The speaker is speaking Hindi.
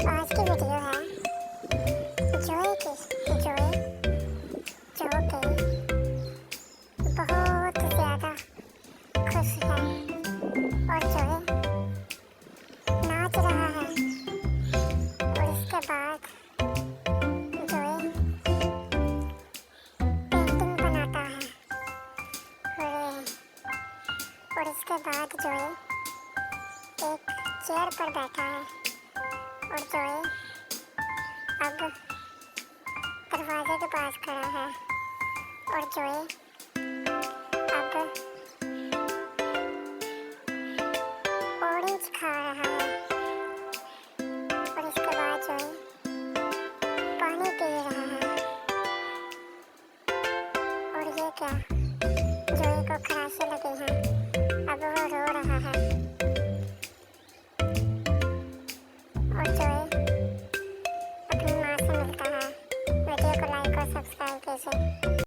आज की वीडियो है जोए की। जोए जो कि बहुत ज़्यादा खुश है और जोए नाच रहा है। और इसके बाद जोए पेंटिंग बनाता है। और इसके बाद जोए एक चेयर पर बैठा है और जोए अब दरवाजे के पास खड़ा है और जोए अब ऑरेंज खा रहा है। और इसके बाद जोए पानी पी रहा है। और ये क्या, जोए को खराशे लगे हैं, अब वो रो रहा है। और जोए अपनी माँ से मिलता है। वीडियो को लाइक और सब्सक्राइब कीजिए।